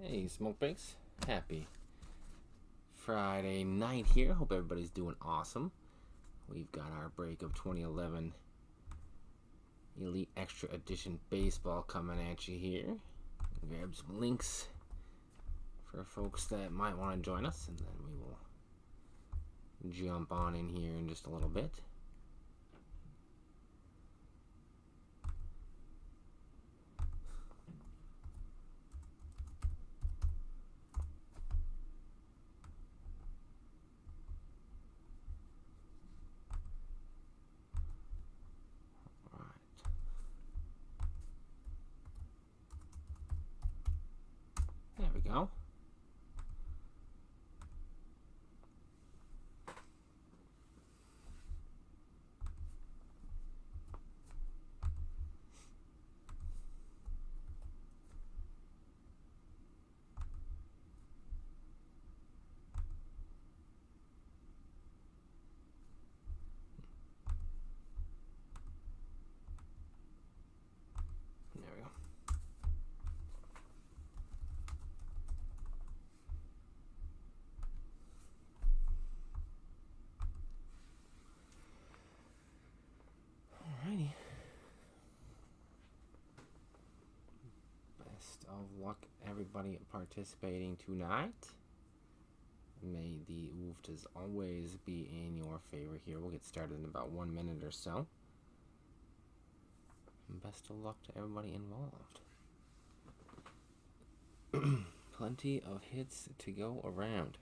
Hey, SmokeBreaks. Happy Friday night here. Hope everybody's doing awesome. We've got our break of 2011 Elite Extra Edition Baseball coming at you here. Grab some links for folks that might want to join us, and then we will jump on in here in just a little bit. There we go. There we go. Alrighty. Best of luck, everybody participating tonight. May the ooft as always be in your favor here. We'll get started in about 1 minute or so. Best of luck to everybody involved. Plenty of hits to go around.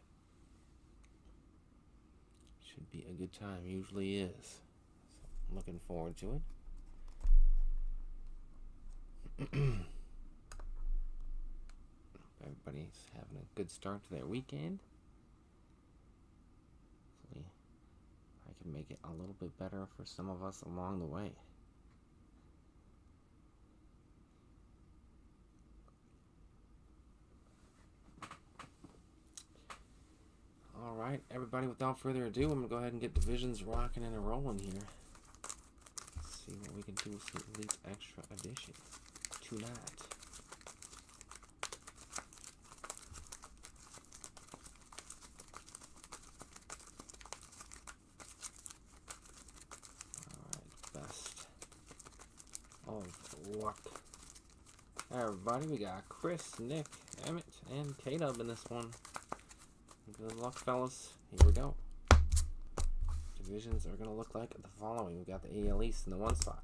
Should be a good time. Usually is. So I'm looking forward to it. Everybody's having a good start to their weekend. Hopefully I can make it a little bit better for some of us along the way. Alright, everybody, without further ado, I'm going to go ahead and get divisions rocking and rolling here. Let's see what we can do with the Elite Extra Edition tonight. Best of luck, everybody. We got Chris, Nick, Emmett, and K-Dub in this one. Good luck, fellas. Here we go. Divisions are going to look like the following. We got the AL East in the 1 spot.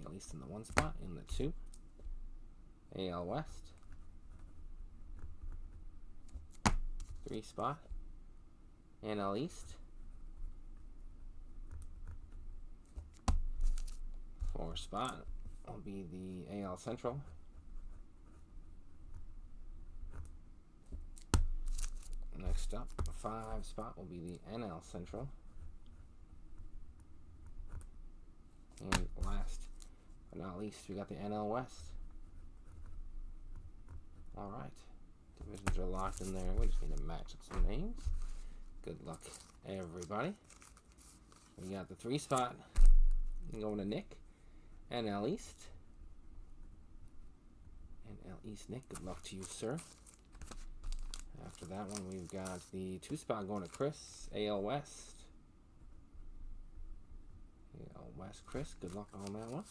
AL East in the 1 spot. In the 2. AL West. 3 spot. NL East. 4 spot will be the AL Central. Next up, 5 spot will be the NL Central. And last but not least, we got the NL West. Alright. Divisions are locked in there. We just need to match up some names. Good luck, everybody. We got the 3 spot going to Nick. NL East. NL East, Nick. Good luck to you, sir. After that one, we've got the 2 spot going to Chris. AL West. AL West, Chris. Good luck on that one.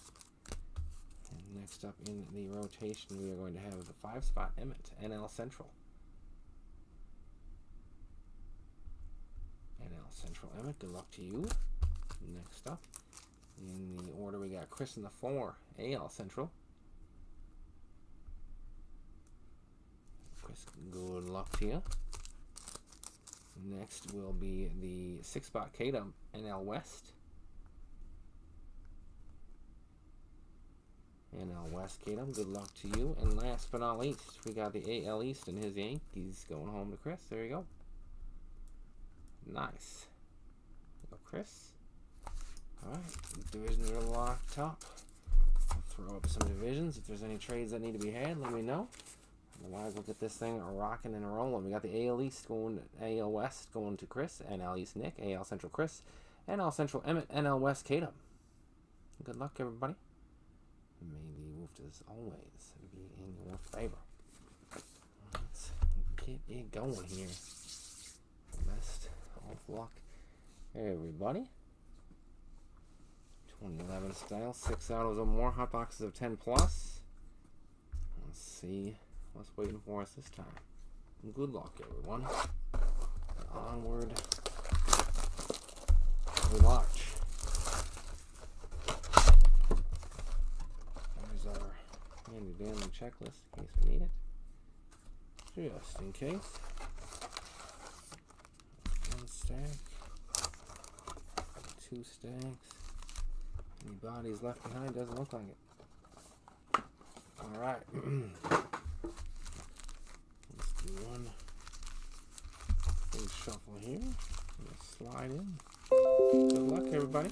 And next up in the rotation, we are going to have the 5 spot Emmett. NL Central. NL Central Emmett, good luck to you. Next up, in the order, we got Chris in the 4, AL Central. Chris, good luck to you. Next will be the 6 spot K-Dub, NL West. NL West, K-Dub, good luck to you. And last but not least, we got the AL East and his Yankees going home to Chris. There you go. Nice. Go, Chris. Alright, divisions are locked up. I'll throw up some divisions. If there's any trades that need to be had, let me know. Otherwise, we'll get this thing rocking and rolling. We got the AL East going to AL West going to Chris, NL East Nick, AL Central Chris, NL Central Emmett, NL West K-Dub. Good luck, everybody. May the wolf as always be in your favor. Let's get it going here. Best of luck, everybody. 2011 style, 6 autos or more, hot boxes of 10 plus. Let's see what's waiting for us this time. Good luck, everyone. Onward we march. There's our handy dandy checklist in case we need it. Just in case. One stack. 2 stacks. Any bodies left behind? Doesn't look like it. Alright. Let's do one big shuffle here. Let's slide in. Good luck, everybody.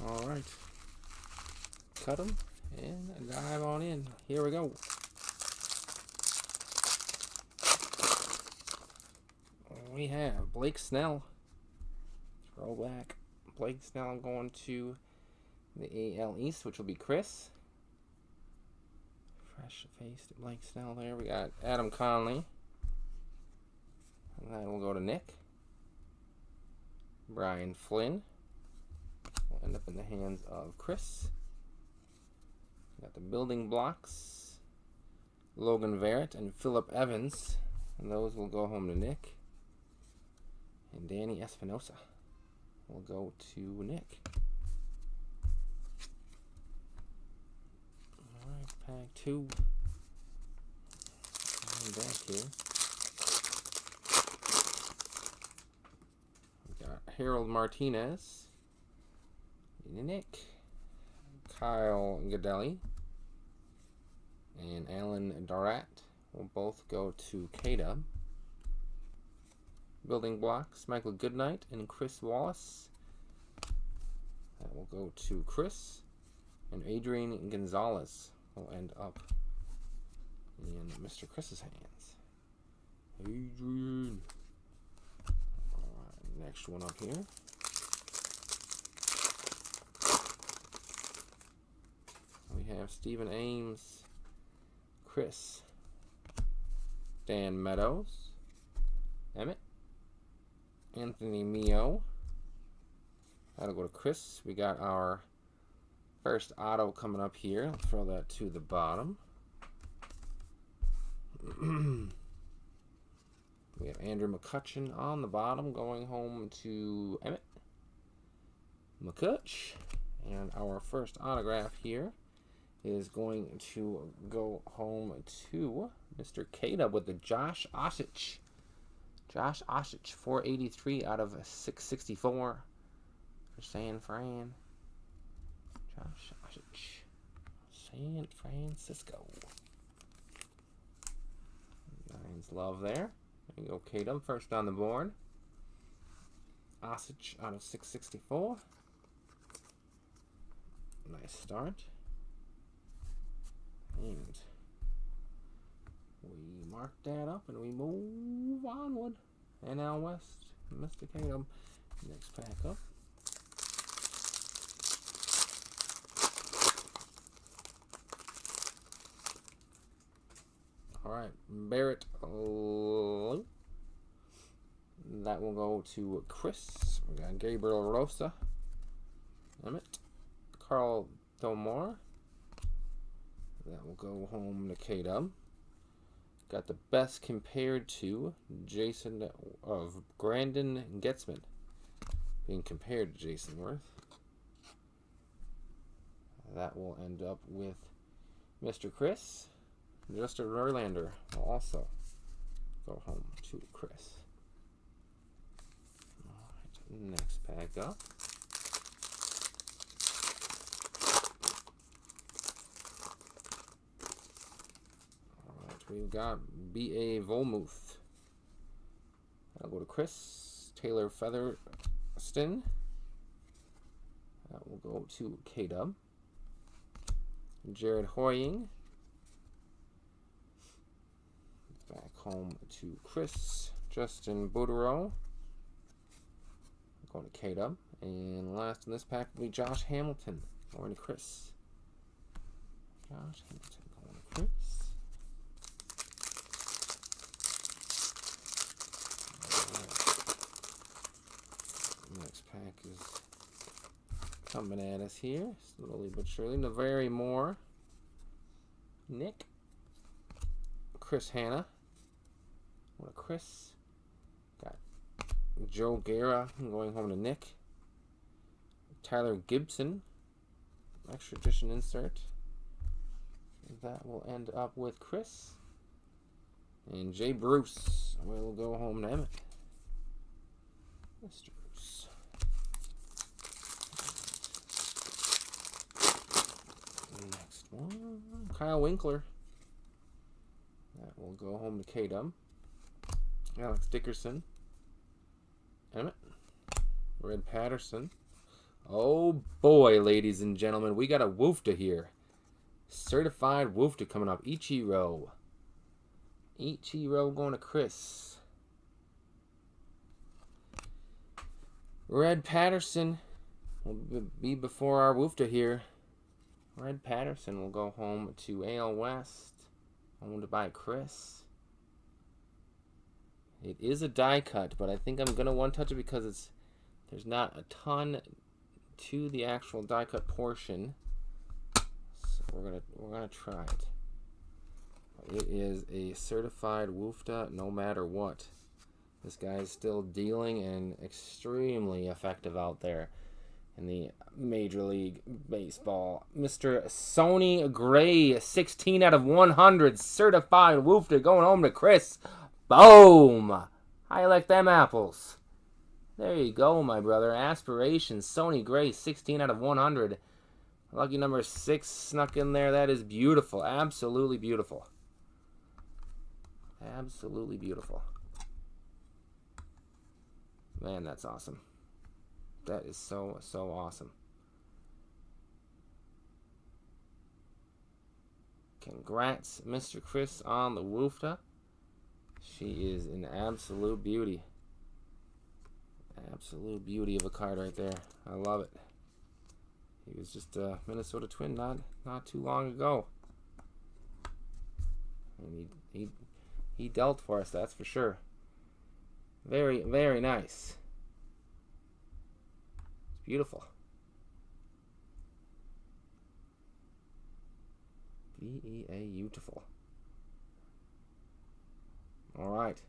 Alright. Cut them and dive on in. Here we go. We have Blake Snell. Throwback. Blake Snell going to the AL East, which will be Chris. Fresh-faced Blake Snell there. We got Adam Conley. And that will go to Nick. Brian Flynn will end up in the hands of Chris. Got the building blocks. Logan Verrett and Philip Evans. And those will go home to Nick. And Danny Espinosa will go to Nick. Alright, pack 2. And back here. We got Harold Martinez. Nick. Kyle Gadelli. And Alan Dorat will both go to K-Dub. Building blocks, Michael Goodnight and Chris Wallace. That will go to Chris. And Adrian Gonzalez will end up in Mr. Chris's hands. Adrian. Alright, next one up here. We have Stephen Ames, Chris, Dan Meadows, Emmett, Anthony Mio. That'll go to Chris. We got our first auto coming up here. I'll throw that to the bottom. We have Andrew McCutcheon on the bottom going home to Emmett McCutch. And our first autograph here is going to go home to Mr. K-Dub with the Josh Osich. Josh Osich, 483 out of 664 for San Fran. Josh Osich, San Francisco. Nice love there. There you go, K-Dub, first on the board. Osich out of 664. Nice start. And we mark that up and we move onward. NL West, Mr. K-Dub. Next pack up. Alright, Barrett. That will go to Chris. We got Gabriel Rosa. Emmett. Carl Domore. That will go home to K-Dub. Got the best compared to Jason of Grandin Getzman being compared to Jason Worth. That will end up with Mr. Chris. Justin Verlander will also go home to Chris. Alright, next pack up. We've got B.A. Volmuth. That'll go to Chris. Taylor Featherston. That will go to K-Dub. Jared Hoying. Back home to Chris. Justin Boudreau. Going to K-Dub. And last in this pack will be Josh Hamilton going to Chris. Josh Hamilton going to Chris. Next pack is coming at us here, slowly but surely. Navari Moore, Nick, Chris Hanna, what a Chris. Got Joe Guerra going home to Nick. Tyler Gibson, extra edition insert. That will end up with Chris. And Jay Bruce will go home to Emmett. Mr. Bruce. Next one, Kyle Winkler. That will go home to K-Dub. Alex Dickerson. Emmett. Red Patterson. Oh boy, ladies and gentlemen, we got a woofta here. Certified woofta coming up. Ichiro. Ichiro going to Chris. Red Patterson will be before our woofta here. Red Patterson will go home to AL West. Owned by Chris. It is a die cut, but I think I'm gonna one touch it because there's not a ton to the actual die cut portion. So we're gonna try it. It is a certified woofta no matter what. This guy is still dealing and extremely effective out there in the Major League Baseball. Mr. Sonny Gray, 16 out of 100, certified woofta going home to Chris. Boom! How you like them apples? There you go, my brother. Aspirations, Sonny Gray, 16 out of 100. Lucky number 6 snuck in there. That is beautiful. Absolutely beautiful. Absolutely beautiful. Man, that's awesome. That is so awesome. Congrats, Mr. Chris, on the woofta. She is an absolute beauty. Absolute beauty of a card right there. I love it. He was just a Minnesota Twin not too long ago. And he dealt for us, that's for sure. Very, very nice. It's beautiful. V-E-A, beautiful. Alright.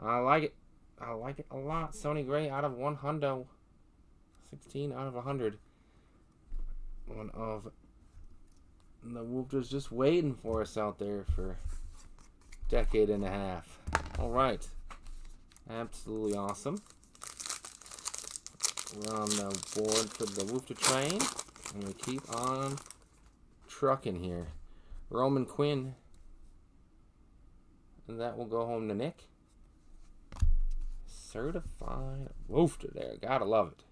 I like it. I like it a lot. Sonny Gray out of 100. 16 out of 100. One of the woofers just waiting for us out there for a decade and a half. Alright. Absolutely awesome. We're on the board for the woofta train. And we keep on trucking here. Roman Quinn. And that will go home to Nick. Certified woofta there. Gotta love it.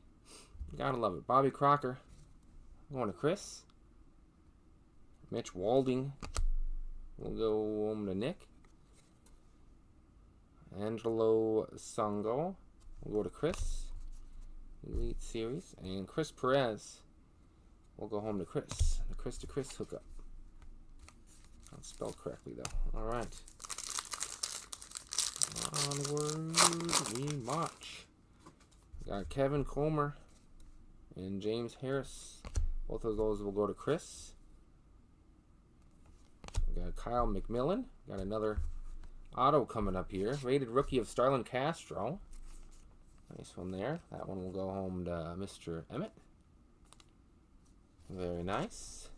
Gotta love it. Bobby Crocker. Going to Chris. Mitch Walding will go home to Nick. Angelo Songo will go to Chris. Elite Series. And Chris Perez will go home to Chris. The Chris to Chris hookup. Not spelled correctly though. Alright. Onward we march. Got Kevin Comer and James Harris. Both of those will go to Chris. We got Kyle McMillan. Got another auto coming up here. Rated rookie of Starlin Castro. Nice one there. That one will go home to Mr. Emmett. Very nice.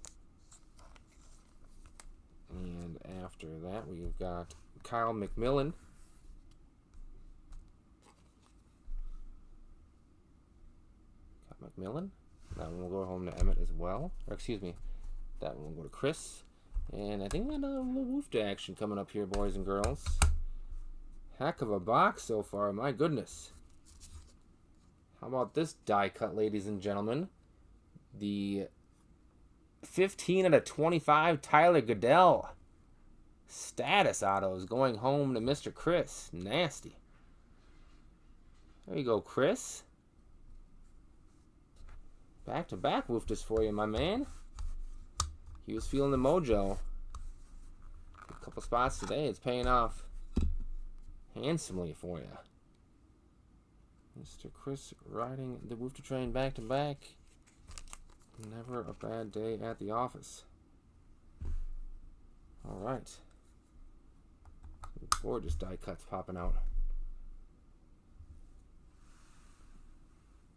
And after that, we've got Kyle McMillan. McMillan. That one will go home to Emmett as well. Or excuse me, that one will go to Chris. And I think we got another little woofta action coming up here, boys and girls. Heck of a box so far, my goodness. How about this die cut, ladies and gentlemen? The 15 out of 25 Tyler Goodell. Status autos going home to Mr. Chris. Nasty. There you go, Chris. Back-to-back woofers for you, my man. He was feeling the mojo. A couple spots today. It's paying off handsomely for you. Mr. Chris riding the woofer train back-to-back. Never a bad day at the office. All right. Gorgeous die cuts popping out.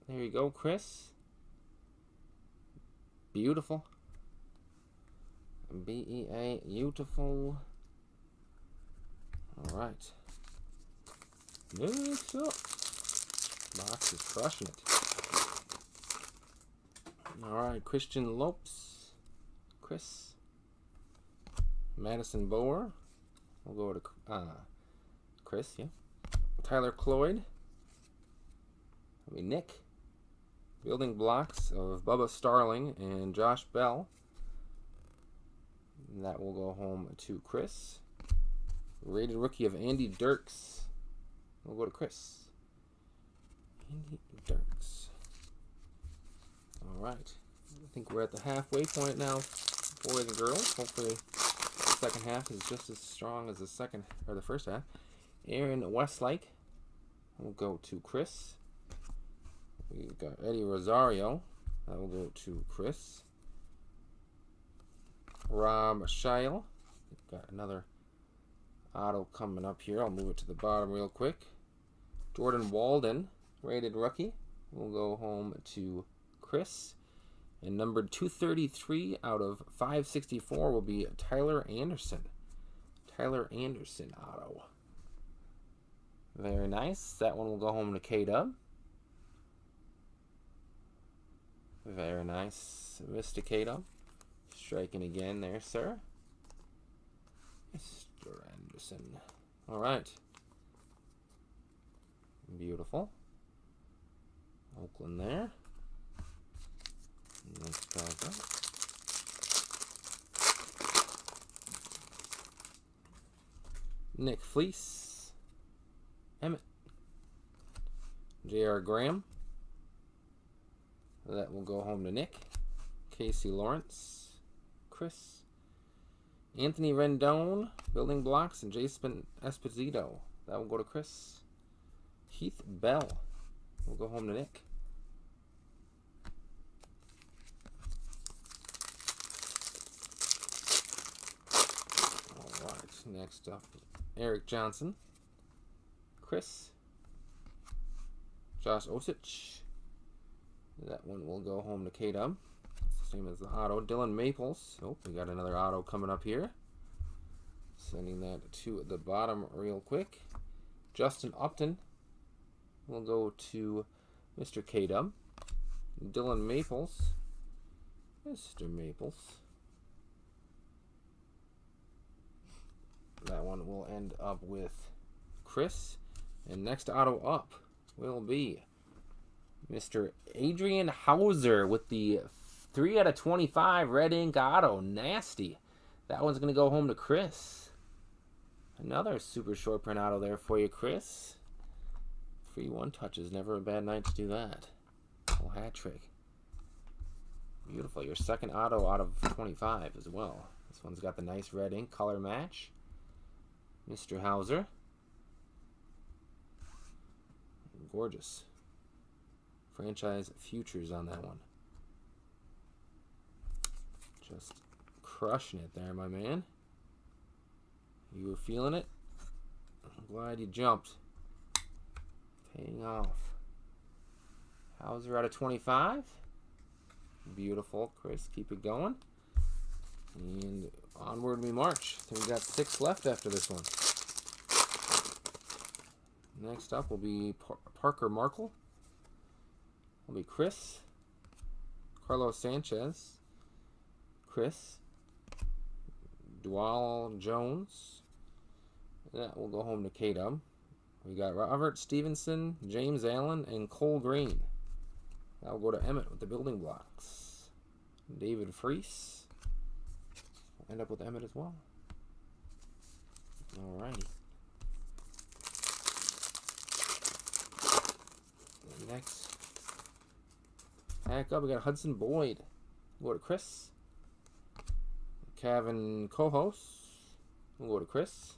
There you go, Chris. Beautiful. B-E-A, beautiful. All right. Next up. Box is crushing it. All right, Christian Lopes. Chris. Madison Boer. We'll go to Chris, yeah. Tyler Cloyd. Nick. Building blocks of Bubba Starling and Josh Bell. And that will go home to Chris. Rated rookie of Andy Dirks. We'll go to Chris. Andy Dirks. All right. I think we're at the halfway point now, boys and girls. Hopefully the second half is just as strong as the first half. Aaron Westlake. We'll go to Chris. We've got Eddie Rosario. That will go to Chris. Rob Scheil. Got another auto coming up here. I'll move it to the bottom real quick. Jordan Walden, rated rookie. We'll go home to Chris. And numbered 233 out of 564 will be Tyler Anderson. Tyler Anderson auto. Very nice. That one will go home to K-Dub. Very nice, Mr. K-Dub. Striking again there, sir. Mr. Anderson. All right. Beautiful. Oakland there. Next guy up. Nick Fleece. Emmett. J.R. Graham. That will go home to Nick. Casey Lawrence. Chris. Anthony Rendon. Building blocks and Jason Esposito. That will go to Chris. Heath Bell will go home to Nick. All right, next up, Eric Johnson, Chris, Josh Osich. That one will go home to K-Dub. Same as the auto. Dylan Maples. Oh, we got another auto coming up here. Sending that to the bottom real quick. Justin Upton. We'll go to Mr. K-Dub. Dylan Maples. Mr. Maples. That one will end up with Chris. And next auto up will be Mr. Adrian Hauser with the 3 out of 25 red ink auto. Nasty. That one's going to go home to Chris. Another super short print auto there for you, Chris. 3 1-touches. Never a bad night to do that. Full hat trick. Beautiful. Your second auto out of 25 as well. This one's got the nice red ink color match. Mr. Hauser. Gorgeous. Franchise futures on that one. Just crushing it there, my man. You were feeling it? I'm glad you jumped. Paying off. Hauser out of 25. Beautiful, Chris. Keep it going. And onward we march. So we got 6 left after this one. Next up will be Parker Markle. Will be Chris. Carlos Sanchez. Chris. Dwal Jones. That will go home to K-Dub. We got Robert Stevenson, James Allen, and Cole Green. That will go to Emmett with the building blocks. David Freese. We'll end up with Emmett as well. Alrighty. Next Back up, we got Hudson Boyd. We'll go to Chris. Kevin Kohos. We'll go to Chris.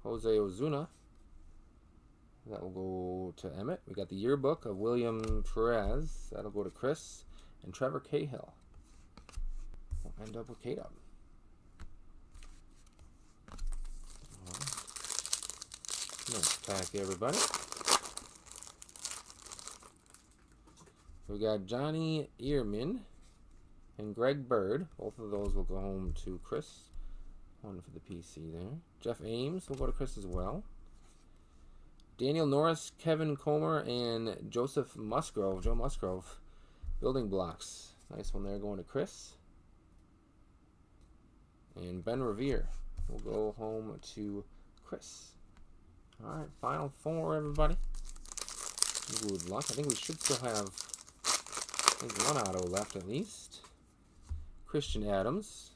Jose Ozuna. That will go to Emmett. We got the yearbook of William Perez. That'll go to Chris. And Trevor Cahill. We'll end up with K-Dub. Nice pack, everybody. We got Johnny Earman and Greg Bird. Both of those will go home to Chris. One for the PC there. Jeff Ames will go to Chris as well. Daniel Norris, Kevin Comer, and Joseph Musgrove. Joe Musgrove. Building blocks. Nice one there going to Chris. And Ben Revere will go home to Chris. Alright, final four, everybody. Good luck. I think we should still have one auto left at least. Christian Adams.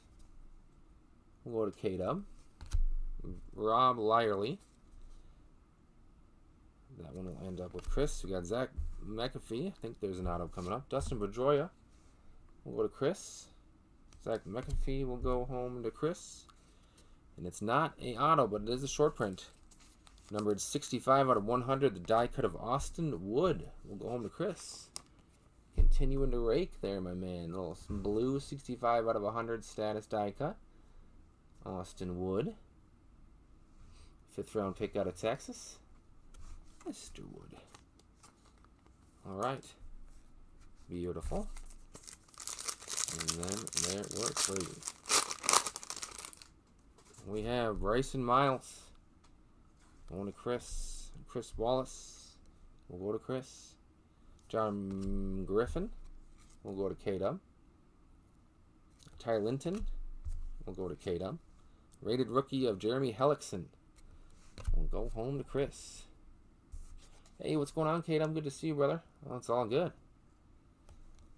We'll go to K-Dub. Rob Lyerly. That one will end up with Chris. We got Zach McAfee. I think there's an auto coming up. Dustin Pedroia. We'll go to Chris. Zach McAfee will go home to Chris. And it's not an auto, but it is a short print. Numbered 65 out of 100. The die cut of Austin Wood will go home to Chris. Continuing to rake there, my man. Little blue 65 out of 100 status die cut. Austin Wood. 5th round pick out of Texas. Mr. Wood. Alright. Beautiful. And then there we're free. We have Bryson Miles. Going to Chris. Chris Wallace. We'll go to Chris. John Griffin. We'll go to K-Dub. Ty Linton. We'll go to K-Dub. Rated rookie of Jeremy Hellickson. We'll go home to Chris. Hey, what's going on, K-Dub? Good to see you, brother. Well, it's all good.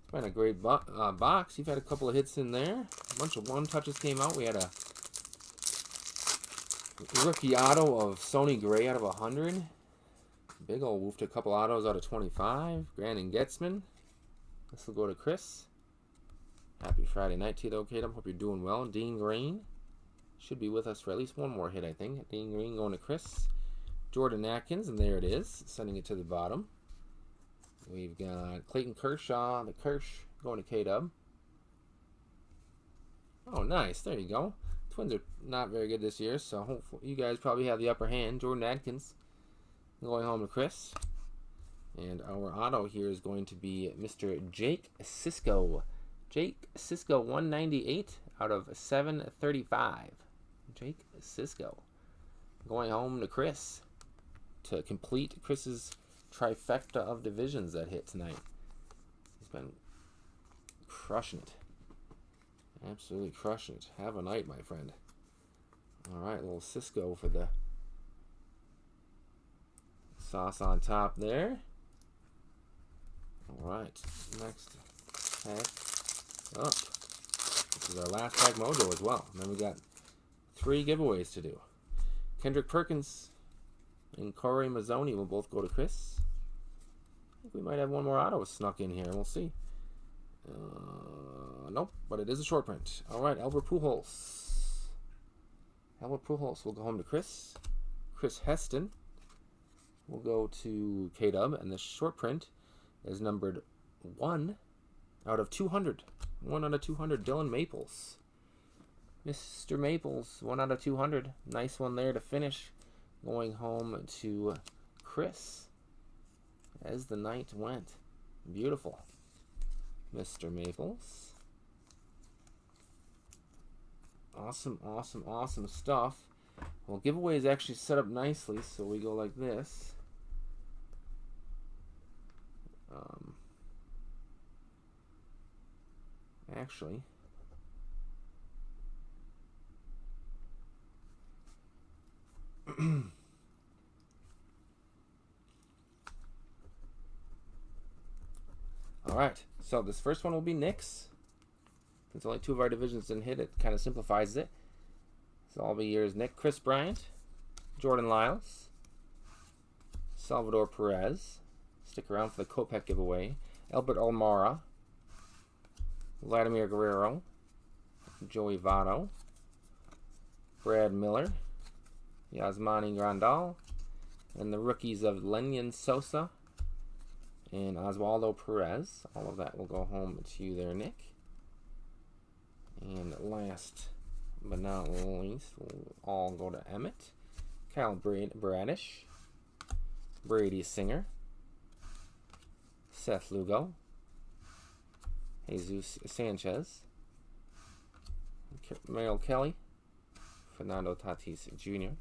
It's been a great box. You've had a couple of hits in there. A bunch of one-touches came out. We had a rookie auto of Sonny Gray out of 100. Big old wolf to a couple autos out of 25. Brandon Getzman. This will go to Chris. Happy Friday night to you, though, Kate. I hope you're doing well. Dean Green should be with us for at least one more hit, I think. Dean Green going to Chris. Jordan Atkins, and there it is. Sending it to the bottom. We've got Clayton Kershaw, the Kirsch, going to K-Dub. Oh, nice. There you go. Twins are not very good this year, so hopefully you guys probably have the upper hand. Jordan Atkins going home to Chris. And our auto here is going to be Mr. Jake Cisco. Jake Cisco, 198 out of 735. Jake Cisco going home to Chris to complete Chris's trifecta of divisions that hit tonight. He's been crushing it. Absolutely crushing it. Have a night, my friend. Alright, a little Cisco for the sauce on top there. Alright, next pack up. This is our last pack mojo as well. And then we got 3 giveaways to do. Kendrick Perkins and Corey Mazzoni will both go to Chris. I think we might have one more auto snuck in here. We'll see. Nope, but it is a short print. Alright, Albert Pujols. Albert Pujols will go home to Chris. Chris Heston will go to K-Dub, and the short print is numbered 1 out of 200. 1 out of 200, Dylan Maples. Mr. Maples, 1 out of 200. Nice one there to finish. Going home to Chris as the night went. Beautiful. Mr. Maples. Awesome, awesome, awesome stuff. Well, giveaway is actually set up nicely, so we go like this. Actually, all right, so this first one will be Nick's. Since only 2 of our divisions didn't hit, it kind of simplifies it. So I'll be yours, Nick. Chris Bryant, Jordan Lyles, Salvador Perez. Stick around for the Kopech giveaway. Albert Almara, Vladimir Guerrero, Joey Votto, Brad Miller, Yasmani Grandal, and the rookies of Lenyn Sosa and Oswaldo Perez. All of that will go home to you there, Nick. And last but not least, we'll all go to Emmett, Kyle Bradish, Brady Singer, Seth Lugo, Jesus Sanchez, Merrill Kelly, Fernando Tatis Jr.,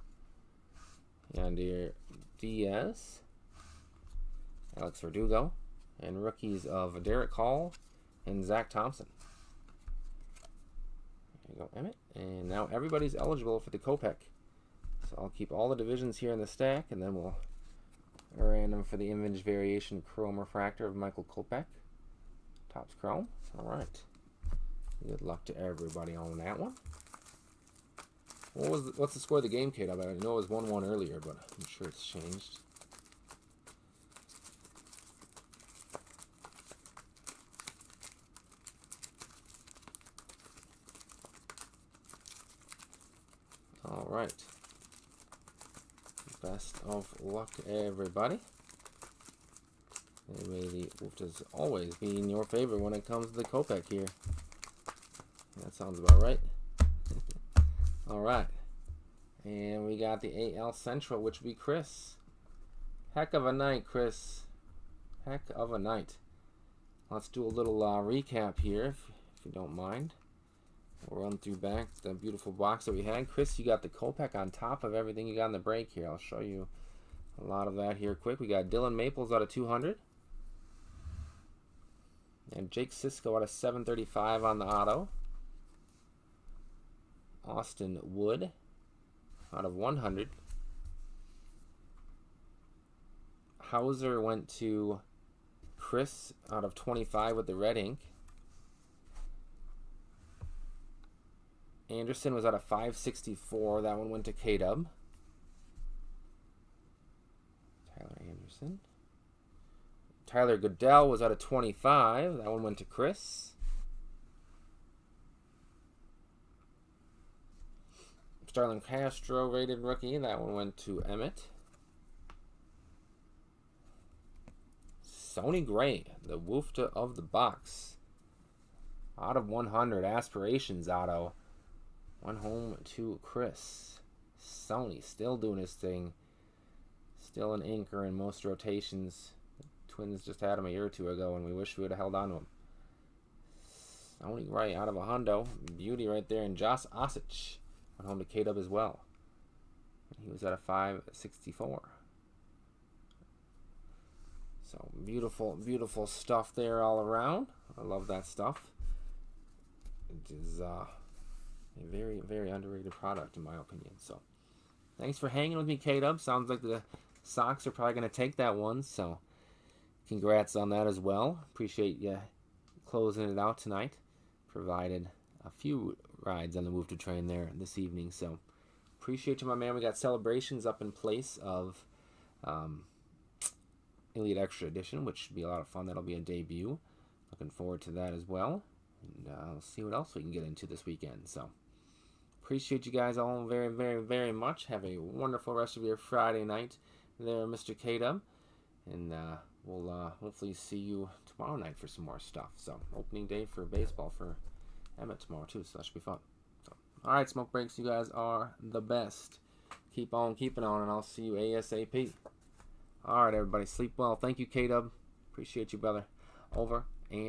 Yandir Diaz, Alex Verdugo, and rookies of Derek Hall and Zach Thompson. There you go, Emmett. And now everybody's eligible for the Kopech. So I'll keep all the divisions here in the stack, and then we'll random for the image variation chrome refractor of Michael Kopech. Topps Chrome. All right. Good luck to everybody on that one. What's the score of the game, Kate? I know it was 1-1 earlier, but I'm sure it's changed. All right. Best of luck to everybody. And may the Wolves always be in your favor when it comes to the Kopech here. That sounds about right. All right. And we got the AL Central, which would be Chris. Heck of a night, Chris. Heck of a night. Let's do a little recap here, if you don't mind. We'll run through back the beautiful box that we had. Chris, you got the Kopech on top of everything you got in the break here. I'll show you a lot of that here quick. We got Dylan Maples out of 200. And Jake Sisko out of 735 on the auto. Austin Wood out of 100. Hauser went to Chris out of 25 with the red ink. Anderson was out of 564. That one went to K-Dub. Tyler Anderson. Tyler Goodell was out of 25. That one went to Chris. Starlin Castro rated rookie. That one went to Emmett. Sonny Gray, the woofta of the box. Out of 100. Aspirations auto. One home to Chris. Sony still doing his thing. Still an anchor in most rotations. The Twins just had him a year or two ago, and we wish we would have held on to him. Sony Gray out of a hundo. Beauty right there. And Josh Osich. One home to K-Dub as well. He was at a 564. So beautiful, beautiful stuff there all around. I love that stuff. It is a very, very underrated product in my opinion. So thanks for hanging with me, K-Dub. Sounds like the Sox are probably going to take that one. So congrats on that as well. Appreciate you closing it out tonight. Provided a few rides on the Move to Train there this evening. So appreciate you, my man. We got celebrations up in place of Elite Extra Edition, which should be a lot of fun. That'll be a debut. Looking forward to that as well. And we'll see what else we can get into this weekend. So appreciate you guys all very, very, very much. Have a wonderful rest of your Friday night there, Mr. K-Dub. And we'll hopefully see you tomorrow night for some more stuff. So opening day for baseball for Emmett tomorrow too, so that should be fun. So, all right, Smoke Breaks, you guys are the best. Keep on keeping on, and I'll see you ASAP. All right, everybody, sleep well. Thank you, K-Dub. Appreciate you, brother. Over and